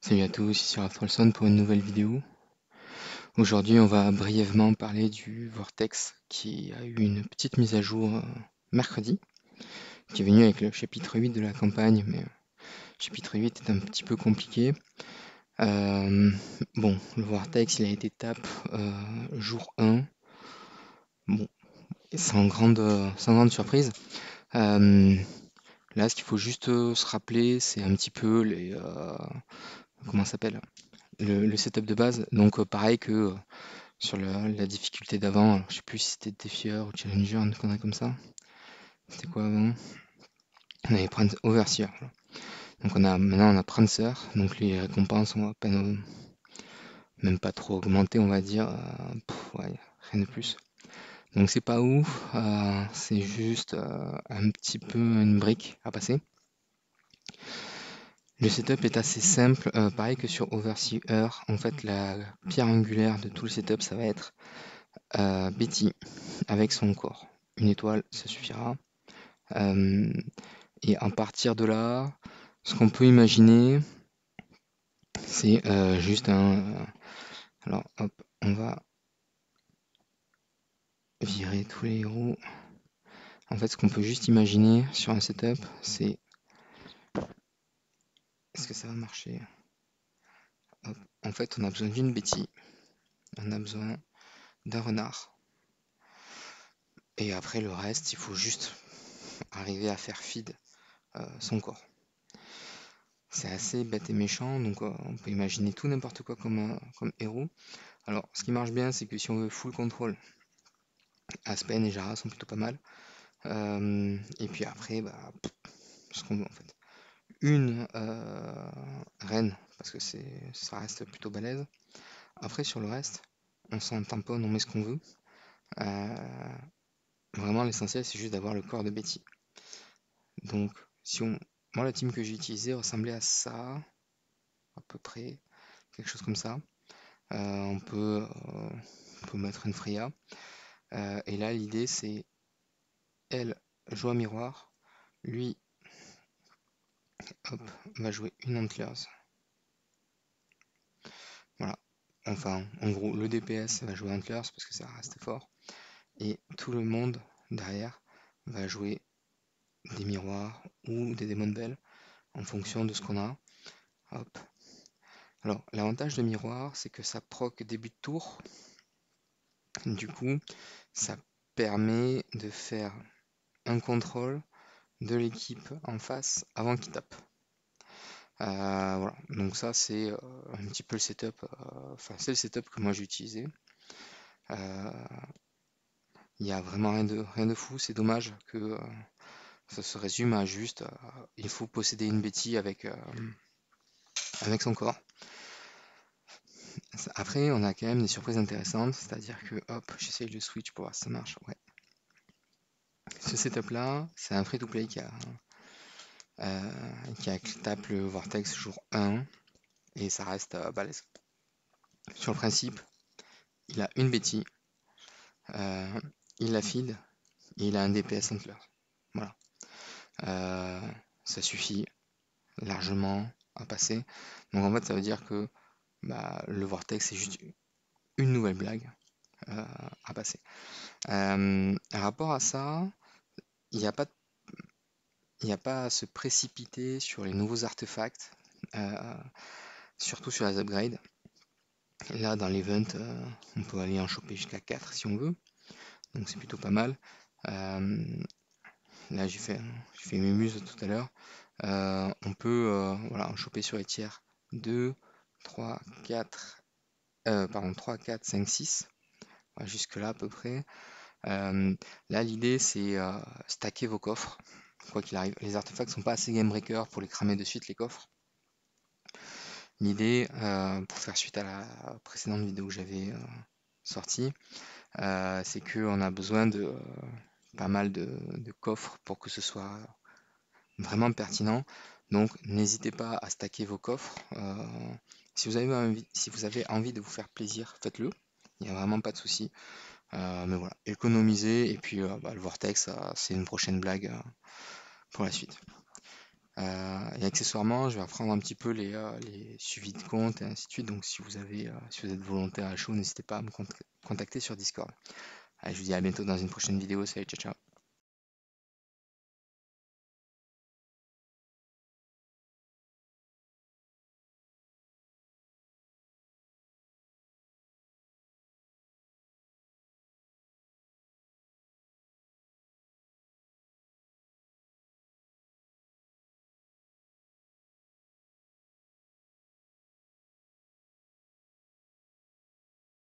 Salut à tous, ici Raffolson pour une nouvelle vidéo. Aujourd'hui, on va brièvement parler du Vortex qui a eu une petite mise à jour mercredi, qui est venu avec le chapitre 8 de la campagne, mais le chapitre 8 est un petit peu compliqué. Euh, bon, le Vortex, il a été tape jour 1, bon, et sans grande surprise. Euh, Là, ce qu'il faut juste se rappeler, c'est un petit peu comment ça s'appelle? Le setup de base. Donc pareil que sur la difficulté d'avant, alors je sais plus si c'était défieur ou challenger, une connerie comme ça. C'était quoi avant? On avait overseer. Voilà. Donc maintenant on a prancer, donc les récompenses on va pas même pas trop augmenter on va dire. Ouais, rien de plus. Donc c'est pas ouf, c'est juste un petit peu une brique à passer. Le setup est assez simple, pareil que sur Overseer. En fait, la pierre angulaire de tout le setup, ça va être Betty avec son corps. Une étoile, ça suffira. Euh, et à partir de là, ce qu'on peut imaginer, c'est juste alors, hop, on va virer tous les héros. En fait, ce qu'on peut juste imaginer sur un setup, c'est... Est-ce que ça va marcher? Hop. En fait, on a besoin d'une Betty, on a besoin d'un renard. Et après, le reste, il faut juste arriver à faire feed son corps. C'est assez bête et méchant, donc on peut imaginer tout n'importe quoi comme héros. Alors, ce qui marche bien, c'est que si on veut full control, Aspen et Jara sont plutôt pas mal. Et puis après, bah, ce qu'on veut en fait. Une reine, parce que ça reste plutôt balèze. Après, sur le reste, on s'en tamponne, on met ce qu'on veut. Euh, Vraiment, l'essentiel, c'est juste d'avoir le corps de Betty. Donc, si on... Moi, la team que j'ai utilisée ressemblait à ça, à peu près, quelque chose comme ça. On peut mettre une Freya. Et là, l'idée, c'est elle joue à miroir, lui, hop, va jouer une Antlers. Voilà. Enfin, en gros, le DPS va jouer Antlers parce que ça reste fort. Et tout le monde derrière va jouer des miroirs ou des Demon Bell en fonction de ce qu'on a. Hop. Alors, l'avantage de miroir, c'est que ça proc début de tour. Du coup, ça permet de faire un contrôle de l'équipe en face avant qu'il tape. Voilà, donc ça c'est un petit peu le setup, enfin c'est le setup que moi j'ai utilisé. Euh, Il n'y a vraiment rien de fou, c'est dommage que ça se résume à juste il faut posséder une Betty avec son corps. Après, on a quand même des surprises intéressantes, c'est-à-dire que hop, j'essaye le switch pour voir si ça marche. Ouais. Ce setup là, c'est un free-to-play qui a tape le Vortex jour 1 et ça reste balèze. Sur le principe, il a une Betty, euh, il la feed et il a un DPS Antler. Voilà. Euh, Ça suffit largement à passer. Donc en fait, ça veut dire que bah, le vortex, c'est juste une nouvelle blague euh, à passer. Rapport à ça, il n'y a pas, il n'y a pas à se précipiter sur les nouveaux artefacts, euh, surtout sur les upgrades. Là, dans l'event, on peut aller en choper jusqu'à 4 si on veut, donc c'est plutôt pas mal. Euh, Là, j'ai fait mes muses tout à l'heure. On peut voilà, en choper sur les tiers 2, 3, 4, pardon, 3, 4, 5, 6. Voilà, jusque-là à peu près. Là, l'idée, c'est stacker vos coffres, quoi qu'il arrive. Les artefacts sont pas assez game breaker pour les cramer de suite, les coffres. L'idée, pour faire suite à la précédente vidéo que j'avais sortie, c'est qu'on a besoin de pas mal de coffres pour que ce soit vraiment pertinent. Donc n'hésitez pas à stacker vos coffres. Si vous avez envie de vous faire plaisir, faites-le. Il n'y a vraiment pas de souci. Mais voilà, économisez. Et puis bah, le Vortex, c'est une prochaine blague pour la suite. Et accessoirement, je vais reprendre un petit peu les suivis de compte et ainsi de suite. Donc si vous êtes volontaire à chaud, n'hésitez pas à me contacter sur Discord. Allez, je vous dis à bientôt dans une prochaine vidéo. Salut, ciao, ciao.